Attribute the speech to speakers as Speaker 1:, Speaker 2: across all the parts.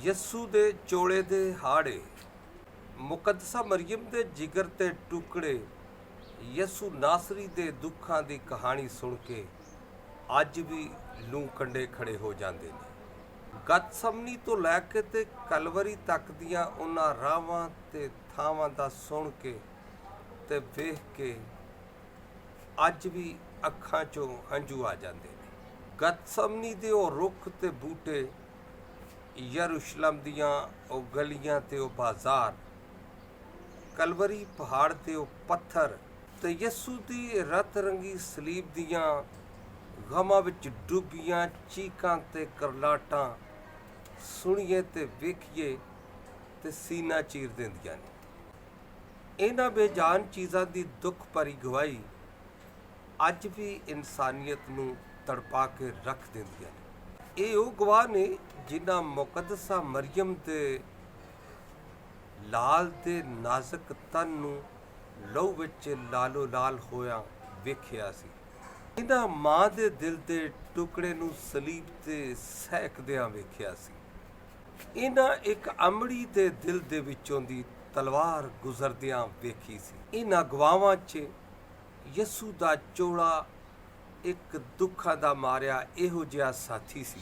Speaker 1: ਯਸੂ ਦੇ ਚੋਲੇ ਦੇ ਹਾੜੇ, ਮੁਕੱਦਸਾ ਮਰੀਮ ਦੇ ਜਿਗਰ ਤੇ ਟੁਕੜੇ। ਯਸੂ ਨਾਸਰੀ ਦੇ ਦੁੱਖਾਂ ਦੀ ਕਹਾਣੀ ਸੁਣ ਕੇ ਅੱਜ ਵੀ ਲੂੰ ਕੰਡੇ ਖੜੇ ਹੋ ਜਾਂਦੇ ਨੇ। ਗਤਸਮਨੀ ਤੋਂ ਲੈ ਕੇ ਤੇ ਕਲਵਰੀ ਤੱਕ ਦੀਆਂ ਉਹਨਾਂ ਰਾਹਾਂ ਤੇ ਥਾਵਾਂ ਦਾ ਸੁਣ ਕੇ ਤੇ ਵੇਖ ਕੇ ਅੱਜ ਵੀ ਅੱਖਾਂ 'ਚੋਂ ਹੰਝੂ ਆ ਜਾਂਦੇ ਨੇ। ਗਤਸਮਨੀ ਦੇ ਉਹ ਰੁੱਖ ਤੇ ਬੂਟੇ, ਯਰੂਸ਼ਲਮ ਦੀਆਂ ਉਹ ਗਲੀਆਂ ਤੇ ਉਹ ਬਾਜ਼ਾਰ, ਕਲਵਰੀ ਪਹਾੜ ਤੇ ਉਹ ਪੱਥਰ ਤੇ ਯਸੂ ਦੀ ਰਤ ਰੰਗੀ ਸਲੀਬ ਦੀਆਂ ਗਮਾਂ ਵਿੱਚ ਡੁੱਬੀਆਂ ਚੀਕਾਂ ਤੇ ਕਰਲਾਟਾਂ ਸੁਣੀਏ ਤੇ ਵੇਖੀਏ ਤੇ ਸੀਨਾ ਚੀਰ ਦਿੰਦੀਆਂ ਨੇ। ਇਹਨਾਂ ਬੇਜਾਨ ਚੀਜ਼ਾਂ ਦੀ ਦੁੱਖ ਭਰੀ ਗਵਾਹੀ ਅੱਜ ਵੀ ਇਨਸਾਨੀਅਤ ਨੂੰ ਤੜਪਾ ਕੇ ਰੱਖ ਦਿੰਦੀਆਂ ਨੇ। ਇਹ ਉਹ ਗਵਾਹ ਨੇ ਜਿਨ੍ਹਾਂ ਮੁਕੱਦਸਾ ਮਰੀਮ ਦੇ ਲਾਲ ਦੇ ਨਾਜ਼ੁਕ ਤਨ ਨੂੰ ਲਹੂ ਵਿੱਚ ਲਾਲੋ ਲਾਲ ਹੋਇਆ ਵੇਖਿਆ ਸੀ। ਇਹਨਾਂ ਮਾਂ ਦੇ ਦਿਲ ਦੇ ਟੁਕੜੇ ਨੂੰ ਸਲੀਬ ਤੇ ਸਹਿਕਦਿਆਂ ਵੇਖਿਆ ਸੀ। ਇਹਨਾਂ ਇੱਕ ਅਮੜੀ ਦੇ ਦਿਲ ਦੇ ਵਿੱਚੋਂ ਦੀ ਤਲਵਾਰ ਗੁਜ਼ਰਦਿਆਂ ਵੇਖੀ ਸੀ। ਇਹਨਾਂ ਗਵਾਹਾਂ 'ਚ ਯਸੂ ਦਾ ਚੋਲਾ ਇੱਕ ਦੁੱਖਾਂ ਦਾ ਮਾਰਿਆ ਇਹੋ ਜਿਹਾ ਸਾਥੀ ਸੀ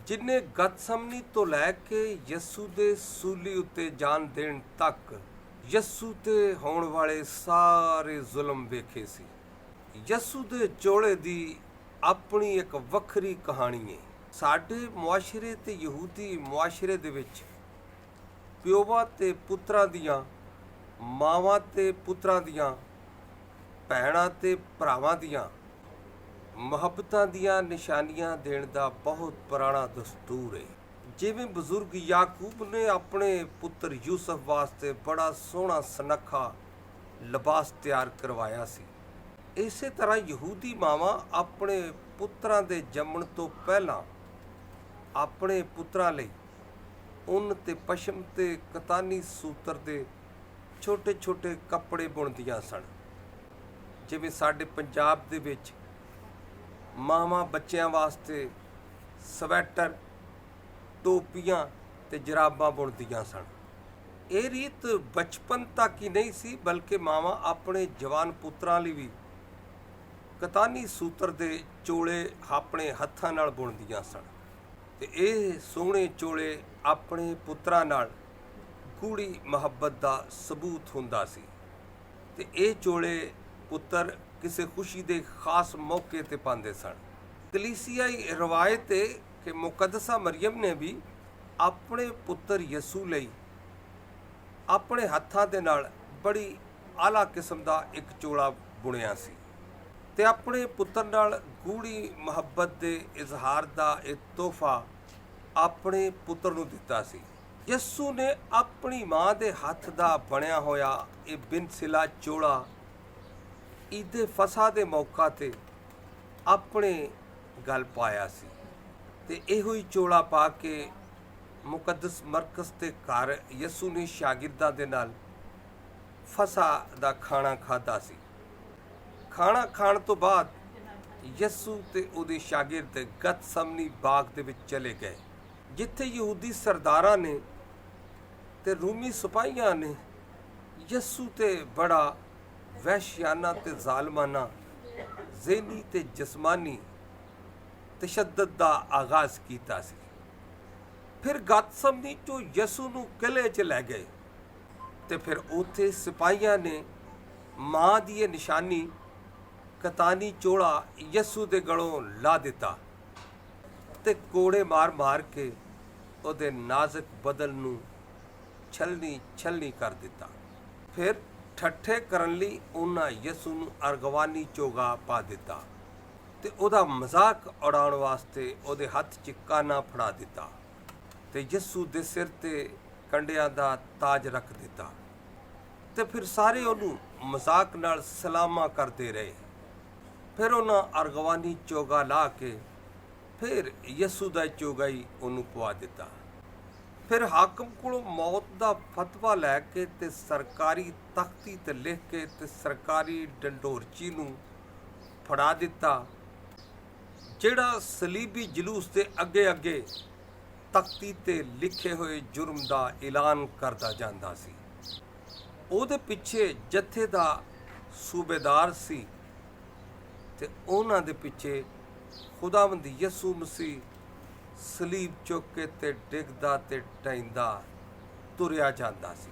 Speaker 1: ਜਿਨੇ ਗਤਸਮਨੀ ਤੋਂ ਲੈ ਕੇ ਯਸੂ ਦੇ ਸੂਲੀ ਉੱਤੇ ਜਾਨ ਦੇਣ ਤੱਕ ਯਸੂ ਤੇ ਹੋਣ ਵਾਲੇ ਸਾਰੇ ਜ਼ੁਲਮ ਵੇਖੇ ਸੀ। ਯਸੂ ਦੇ ਚੋਲੇ ਦੀ ਆਪਣੀ ਇੱਕ ਵੱਖਰੀ ਕਹਾਣੀ ਹੈ। ਸਾਡੇ ਮੁਆਸ਼ਰੇ ਤੇ ਯਹੂਦੀ ਮੁਆਸ਼ਰੇ ਦੇ ਵਿੱਚ ਪਿਓਵਾਂ ਤੇ ਪੁੱਤਰਾਂ ਦੀਆਂ, ਮਾਵਾਂ ਤੇ ਪੁੱਤਰਾਂ ਦੀਆਂ, ਭੈਣਾਂ ਤੇ ਭਰਾਵਾਂ ਦੀਆਂ ਮੁਹੱਬਤਾਂ ਦੀਆਂ ਨਿਸ਼ਾਨੀਆਂ ਦੇਣ ਦਾ ਬਹੁਤ ਪੁਰਾਣਾ ਦਸਤੂਰ ਹੈ। ਜਿਵੇਂ ਬਜ਼ੁਰਗ ਯਾਕੂਬ ਨੇ ਆਪਣੇ ਪੁੱਤਰ ਯੂਸਫ ਵਾਸਤੇ ਬੜਾ ਸੋਹਣਾ ਸੁਨੱਖਾ ਲਿਬਾਸ ਤਿਆਰ ਕਰਵਾਇਆ ਸੀ, ਇਸੇ ਤਰ੍ਹਾਂ ਯਹੂਦੀ ਮਾਵਾਂ ਆਪਣੇ ਪੁੱਤਰਾਂ ਦੇ ਜੰਮਣ ਤੋਂ ਪਹਿਲਾਂ ਆਪਣੇ ਪੁੱਤਰਾਂ ਲਈ ਉੱਨ ਤੇ ਪਸ਼ਮ ਤੇ ਕਤਾਨੀ ਸੂਤਰ ਦੇ ਛੋਟੇ ਛੋਟੇ ਕੱਪੜੇ ਬੁਣਦੀਆਂ ਸਨ। ਜਿਵੇਂ ਸਾਡੇ ਪੰਜਾਬ ਦੇ ਵਿੱਚ ਮਾਵਾਂ ਬੱਚਿਆਂ ਵਾਸਤੇ ਸਵੈਟਰ, ਟੋਪੀਆਂ ਤੇ ਜਰਾਬਾਂ ਬੁਣਦੀਆਂ ਸਨ। ਇਹ ਰੀਤ ਬਚਪਨ ਤੱਕ ਹੀ ਨਹੀਂ ਸੀ, ਬਲਕਿ ਮਾਵਾਂ ਆਪਣੇ ਜਵਾਨ ਪੁੱਤਰਾਂ ਲਈ ਵੀ ਕਤਾਨੀ ਸੂਤਰ ਦੇ ਚੋਲੇ ਆਪਣੇ ਹੱਥਾਂ ਨਾਲ ਬੁਣਦੀਆਂ ਸਨ ਤੇ ਇਹ ਸੋਹਣੇ ਚੋਲੇ ਆਪਣੇ ਪੁੱਤਰਾਂ ਨਾਲ ਗੂੜੀ ਮੁਹੱਬਤ ਦਾ ਸਬੂਤ ਹੁੰਦਾ ਸੀ। ਤੇ ਇਹ ਚੋਲੇ ਪੁੱਤਰ ਕਿਸੇ ਖੁਸ਼ੀ ਦੇ ਖਾਸ ਮੌਕੇ ਤੇ ਪਾਉਂਦੇ ਸਨ। ਕਲੀਸਿਆਈ ਰਵਾਇਤ ਹੈ ਕਿ ਮੁਕੱਦਸਾ ਮਰੀਮ ਨੇ ਵੀ ਆਪਣੇ ਪੁੱਤਰ ਯਸੂ ਲਈ ਆਪਣੇ ਹੱਥਾਂ ਦੇ ਨਾਲ ਬੜੀ ਆਲਾ ਕਿਸਮ ਦਾ ਇੱਕ ਚੋਲਾ ਬੁਣਿਆ ਸੀ ਤੇ ਆਪਣੇ ਪੁੱਤਰ ਨਾਲ ਗੂੜੀ ਮੁਹੱਬਤ ਦੇ ਇਜ਼ਹਾਰ ਦਾ ਇਹ ਤੋਹਫਾ ਆਪਣੇ ਪੁੱਤਰ ਨੂੰ ਦਿੱਤਾ ਸੀ। ਯਸੂ ਨੇ ਆਪਣੀ ਮਾਂ ਦੇ ਹੱਥ ਦਾ ਬਣਿਆ ਹੋਇਆ ਇਹ ਬਿਨ ਸਿਲਾ ਚੋਲਾ ਈਦੇ ਫਸਾ ਦੇ ਮੌਕਾ ਤੇ ਆਪਣੇ ਗਲ ਪਾਇਆ ਸੀ ਤੇ ਇਹੋ ਹੀ ਚੋਲਾ ਪਾ ਕੇ ਮੁਕੱਦਸ ਮਰਕਜ਼ ਦੇ ਘਰ ਯਸੂ ਨੇ ਸ਼ਾਗਿਰਦਾਂ ਦੇ ਨਾਲ ਫਸਾ ਦਾ ਖਾਣਾ ਖਾਧਾ ਸੀ। ਖਾਣਾ ਖਾਣ ਤੋਂ ਬਾਅਦ ਯਸੂ ਤੇ ਉਹਦੇ ਸ਼ਾਗਿਰਦ ਗਤਸਮਨੀ ਬਾਗ ਦੇ ਵਿੱਚ ਚਲੇ ਗਏ, ਜਿੱਥੇ ਯਹੂਦੀ ਸਰਦਾਰਾਂ ਨੇ ਤੇ ਰੂਮੀ ਸਿਪਾਹੀਆਂ ਨੇ ਯਸੂ ਤੇ ਬੜਾ ਵਹਿਸ਼ਿਆਨਾ ਤੇ ਜ਼ਾਲਮਾਨਾ ਜ਼ਹਿਨੀ ਤੇ ਜਿਸਮਾਨੀ ਤਸ਼ੱਦਦ ਦਾ ਆਗਾਜ਼ ਕੀਤਾ ਸੀ। ਫਿਰ ਗਤਸਮਨੀ ਚੋਂ ਯਸੂ ਨੂੰ ਕਿਲੇ 'ਚ ਲੈ ਗਏ ਤੇ ਫਿਰ ਉੱਥੇ ਸਿਪਾਹੀਆਂ ਨੇ ਮਾਂ ਦੀ ਇਹ ਨਿਸ਼ਾਨੀ ਕਤਾਨੀ ਚੋਲਾ ਯਸੂ ਦੇ ਗਲੋਂ ਲਾ ਦਿੱਤਾ ਤੇ ਕੋੜੇ ਮਾਰ ਮਾਰ ਕੇ ਉਹਦੇ ਨਾਜ਼ੁਕ ਬਦਨ ਨੂੰ ਛਲਣੀ ਛਲਣੀ ਕਰ ਦਿੱਤਾ। ਫਿਰ ਠੱਠੇ ਕਰਨ ਲਈ ਉਹਨਾਂ ਯਸੂ ਨੂੰ ਅਰਗਵਾਨੀ ਚੋਗਾ ਪਾ ਦਿੱਤਾ ਤੇ ਉਹਦਾ ਮਜ਼ਾਕ ਉਡਾਉਣ ਵਾਸਤੇ ਉਹਦੇ ਹੱਥ 'ਚ ਕਾਨਾ ਫੜਾ ਦਿੱਤਾ ਤੇ ਯਸੂ ਦੇ ਸਿਰ ਤੇ ਕੰਡਿਆਂ ਦਾ ਤਾਜ ਰੱਖ ਦਿੱਤਾ ਤੇ ਫਿਰ ਸਾਰੇ ਉਹਨੂੰ ਮਜ਼ਾਕ ਨਾਲ ਸਲਾਮਾਂ ਕਰਦੇ ਰਹੇ। ਫਿਰ ਉਹਨਾਂ ਅਰਗਵਾਨੀ ਚੋਗਾ ਲਾ ਕੇ ਫਿਰ ਯਸੂ ਦਾ ਚੋਗਾ ਹੀ ਉਹਨੂੰ ਪਵਾ ਦਿੱਤਾ। ਫਿਰ ਹਾਕਮ ਕੋਲੋਂ ਮੌਤ ਦਾ ਫਤਵਾ ਲੈ ਕੇ ਤੇ ਸਰਕਾਰੀ ਤਖਤੀ ਤੇ ਲਿਖ ਕੇ ਤੇ ਸਰਕਾਰੀ ਡੰਡੋਰਚੀ ਨੂੰ ਫੜਾ ਦਿੱਤਾ, ਜਿਹੜਾ ਸਲੀਬੀ ਜਲੂਸ ਦੇ ਅੱਗੇ ਅੱਗੇ ਤਖਤੀ ਤੇ ਲਿਖੇ ਹੋਏ ਜੁਰਮ ਦਾ ਐਲਾਨ ਕਰਦਾ ਜਾਂਦਾ ਸੀ। ਉਹਦੇ ਪਿੱਛੇ ਜਥੇ ਦਾ ਸੂਬੇਦਾਰ ਸੀ ਤੇ ਉਹਨਾਂ ਦੇ ਪਿੱਛੇ ਖੁਦਾਵੰਦ ਯਿਸੂ ਮਸੀਹ ਸਲੀਬ ਚੁੱਕ ਕੇ ਤੇ ਡਿੱਗਦਾ ਤੇ ਢਹਿੰਦਾ ਤੁਰਿਆ ਜਾਂਦਾ ਸੀ।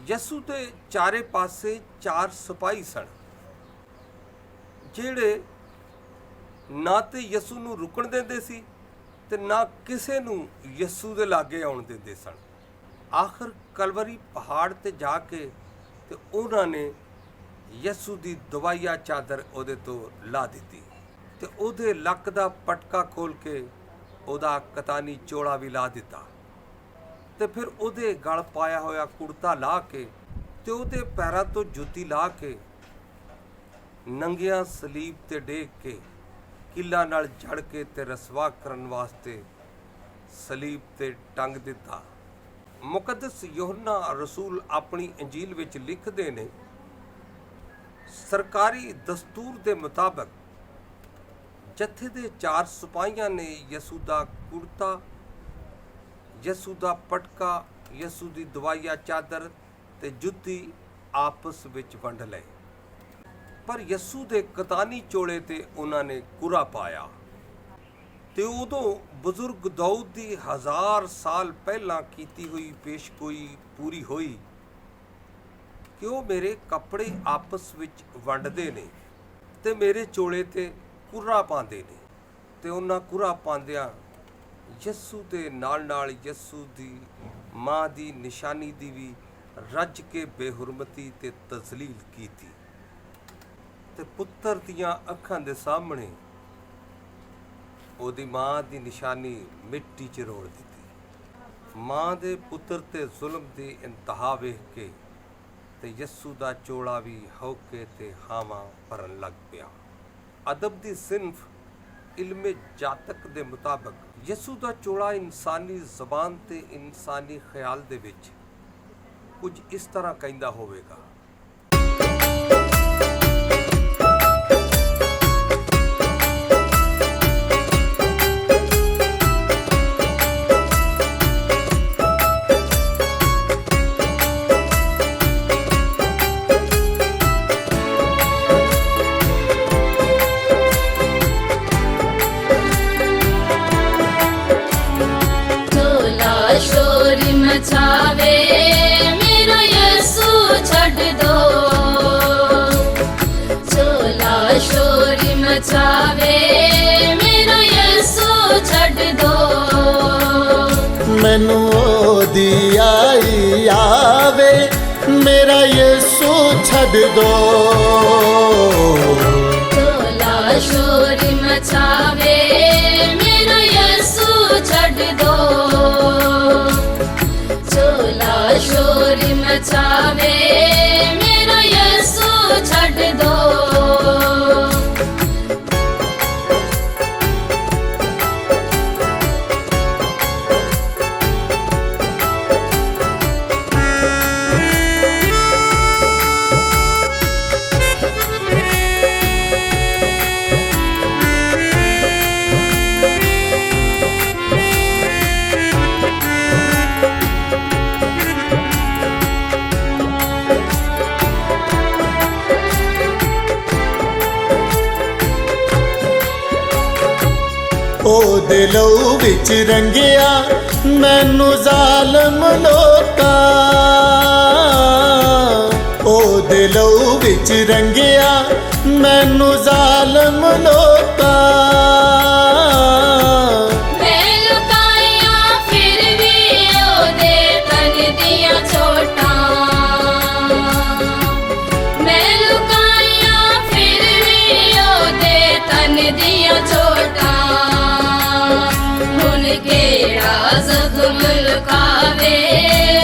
Speaker 1: ਯਿਸੂ ਦੇ ਚਾਰੇ ਪਾਸੇ 4 ਸਿਪਾਹੀ ਸਨ, ਜਿਹੜੇ ਨਾ ਤੇ ਯਿਸੂ ਨੂੰ ਰੁਕਣ ਦਿੰਦੇ ਸੀ ਤੇ ਨਾ ਕਿਸੇ ਨੂੰ ਯਿਸੂ ਦੇ ਲਾਗੇ ਆਉਣ ਦਿੰਦੇ ਸਨ। ਆਖਰ ਕਲਵਰੀ ਪਹਾੜ ਤੇ ਜਾ ਕੇ ਤੇ ਉਹਨਾਂ ਨੇ ਯਿਸੂ ਦੀ ਦਵਾਈਆ ਚਾਦਰ ਉਹਦੇ ਤੋਂ ਲਾ ਦਿੱਤੀ ਤੇ ਉਹਦੇ ਲੱਕ ਦਾ ਪਟਕਾ ਖੋਲ ਕੇ ਉਹਦਾ ਕਤਾਨੀ ਚੋਲਾ ਵੀ ਲਾ ਦਿੱਤਾ ਤੇ ਫਿਰ ਉਹਦੇ ਗਲ ਪਾਇਆ ਹੋਇਆ ਕੁੜਤਾ ਲਾ ਕੇ ਤੇ ਉਹਦੇ ਪੈਰਾਂ ਤੋਂ ਜੁੱਤੀ ਲਾ ਕੇ ਨੰਗਿਆਂ ਸਲੀਬ ਤੇ ਡੇਗ ਕੇ ਕਿੱਲਾ ਨਾਲ ਜੜ ਕੇ ਤੇ ਰਸਵਾ ਕਰਨ ਵਾਸਤੇ ਸਲੀਬ ਤੇ ਟੰਗ ਦਿੱਤਾ। ਮੁਕੱਦਸ ਯੋਹੰਨਾ ਰਸੂਲ ਆਪਣੀ ਇੰਜੀਲ ਵਿੱਚ ਲਿਖਦੇ ਨੇ, ਸਰਕਾਰੀ ਦਸਤੂਰ ਦੇ ਮੁਤਾਬਕ ਜਥੇ ਦੇ 4 ਸਿਪਾਹੀਆਂ ਨੇ ਯਿਸੂ ਦਾ ਕੁੜਤਾ, ਯਿਸੂ ਦਾ ਪਟਕਾ, ਯਿਸੂ ਦੀ ਦਵਾਈਆ ਚਾਦਰ ਤੇ ਜੁੱਤੀ ਆਪਸ ਵਿੱਚ ਵੰਡ ਲਏ, ਪਰ ਯਿਸੂ ਦੇ ਕਤਾਨੀ ਚੋਲੇ ਤੇ ਉਹਨਾਂ ਨੇ ਕੁਰਾ ਪਾਇਆ। ਤੇ ਉਦੋਂ ਬਜ਼ੁਰਗ ਦਾਊਦ ਦੀ 1000 ਸਾਲ ਪਹਿਲਾਂ ਕੀਤੀ ਹੋਈ ਪੇਸ਼ਗੋਈ ਪੂਰੀ ਹੋਈ ਕਿ ਉਹ ਮੇਰੇ ਕੱਪੜੇ ਆਪਸ ਵਿੱਚ ਵੰਡਦੇ ਨੇ ਤੇ ਮੇਰੇ ਚੋਲੇ ਤੇ ਕੁਰਾ ਪਾਉਂਦੇ ਨੇ। ਤੇ ਉਹਨਾਂ ਕੁਰਾ ਪਾਉਂਦਿਆਂ ਯਿਸੂ ਦੇ ਨਾਲ ਯਿਸੂ ਦੀ ਮਾਂ ਦੀ ਨਿਸ਼ਾਨੀ ਦੀ ਵੀ ਰੱਜ ਕੇ ਬੇਹੁਰਮਤੀ ਤੇ ਤਜ਼ਲੀਲ ਕੀਤੀ ਤੇ ਪੁੱਤਰ ਦੀਆਂ ਅੱਖਾਂ ਦੇ ਸਾਹਮਣੇ ਉਹਦੀ ਮਾਂ ਦੀ ਨਿਸ਼ਾਨੀ ਮਿੱਟੀ 'ਚ ਰੋੜ ਦਿੱਤੀ। ਮਾਂ ਦੇ ਪੁੱਤਰ ਤੇ ਜ਼ੁਲਮ ਦੀ ਇੰਤਹਾ ਵੇਖ ਕੇ ਤੇ ਯਿਸੂ ਦਾ ਚੋਲਾ ਵੀ ਹੌਕੇ ਤੇ ਹਾਵਾਂ ਭਰਨ ਲੱਗ ਪਿਆ। ਅਦਬ ਦੀ ਸਿਨਫ ਇਲਮੇ ਜਾਤਕ ਦੇ ਮੁਤਾਬਕ ਯਿਸੂ ਦਾ ਚੋਲਾ ਇਨਸਾਨੀ ਜ਼ਬਾਨ ਤੇ ਇਨਸਾਨੀ ਖਿਆਲ ਦੇ ਵਿੱਚ ਕੁਝ ਇਸ ਤਰ੍ਹਾਂ ਕਹਿੰਦਾ ਹੋਵੇਗਾ,
Speaker 2: मचावे मेरा यीशु छड़ दो, चोला शोरी मचावे मेरा यीशु छड़ दो,
Speaker 3: मैनू ओदी आई आवे मेरा यीशु छड़ दो,
Speaker 2: चोला शोरी मचावे मेरा यीशु छड़ दो, शोरी मचावे मेरा यीशु छड़ दो।
Speaker 3: ਉਹਦੇ ਲਹੂ ਵਿੱਚ ਰੰਗਿਆ ਮੈਨੂੰ ਜ਼ਾਲਮ ਲੋਕਾਂ, ਉਹਦੇ ਲਹੂ ਵਿੱਚ ਰੰਗਿਆ ਮੈਨੂੰ ਜ਼ਾਲਮ ਲੋਕਾਂ,
Speaker 2: ਮੈਂ ਲੁਕਾਇਆ ਫਿਰ ਵੀ ਉਹਦੇ ਤਨ ਦੀਆਂ ਚੋਟਾਂ, ਮੈਂ ਲੁਕਾਇਆ ਫਿਰ ਵੀ ਉਹਦੇ ਤਨ ਦੀਆਂ ਚੋਟਾਂ, केड़ा जख्म लुकावे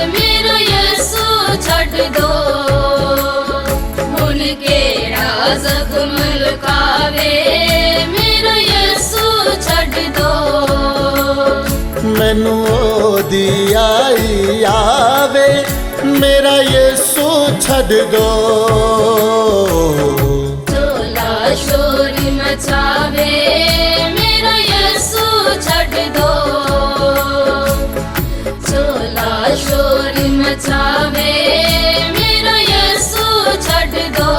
Speaker 2: मेरा यीशु छड़ दो, हुन केड़ा जख्म लुकावे मेरा यीशु छड़ दो,
Speaker 3: मैनू ओदी आई आवे मेरा यीशु छड़ दो,
Speaker 2: चोला शोरी मचावे मेरा यीशु छड़ दो, मचावे मेरा यसु छड़ दो।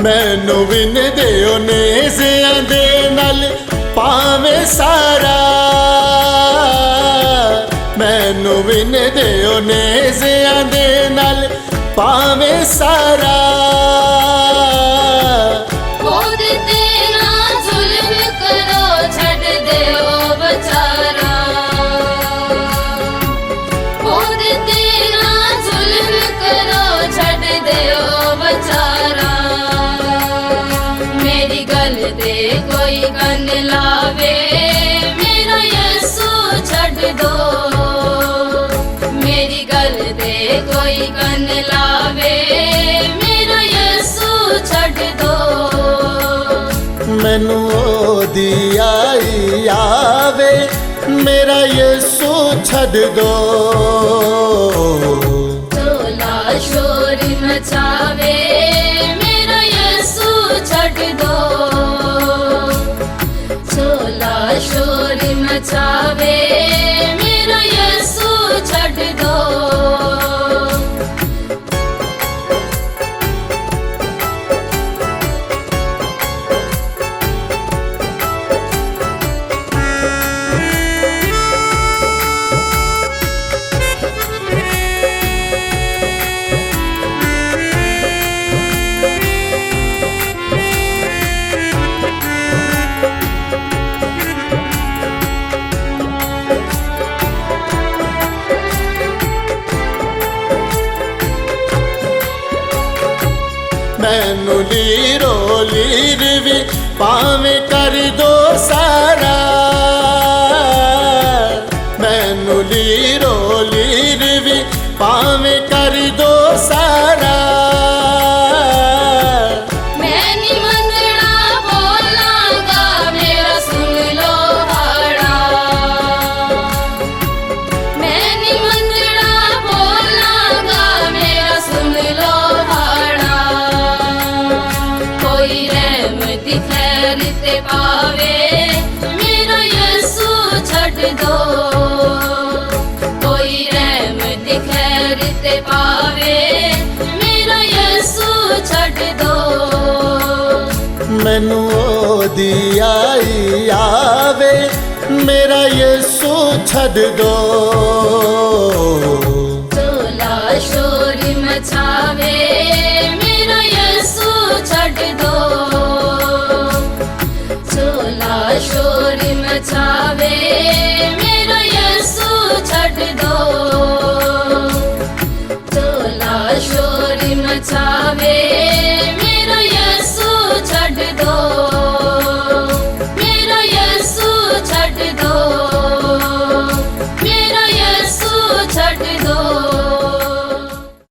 Speaker 3: मैनू विन दिओ नेज़ियां दे नाल पावें सारा, मैनू विन दिओ नेज़ियां दे नाल पावें सारा।
Speaker 2: खुद ते ना जुल्म करो छड़ देओ बेचारा, खुद ते ना जुल्म करो छड़ देओ बेचारा। मेरी गल ते कोई कन लावे मेरा यसु छड़ दो, मेरी गल ते कोई कन लावे मेरा यसु छड़ दो।
Speaker 3: मैनू ओदी आई आवे मेरा यसु छड़ दो।
Speaker 2: चोला शोर मचावे मेरा यसु छड़ दो, चोला शोर मचावे मेरा यसु छड़ दो।
Speaker 3: मैनू लीरो लीर भी पावें कर दो सारा, मैनू लीरो लीर भी पावें कर दो सारा।
Speaker 2: मैं नी मंगना बोलांगा मेरा सुन लो हाड़ा, मैं नी मंगना बोलांगा मेरा सुन लो हाड़ा। कोई रहमत खैर ते पावे मेरा यसु छड़ दो, कोई रहमत खैर ते पावे मेरा यसु छड़ दो।
Speaker 3: मैनू ओदी आई आवे मेरा यसु छड़ दो।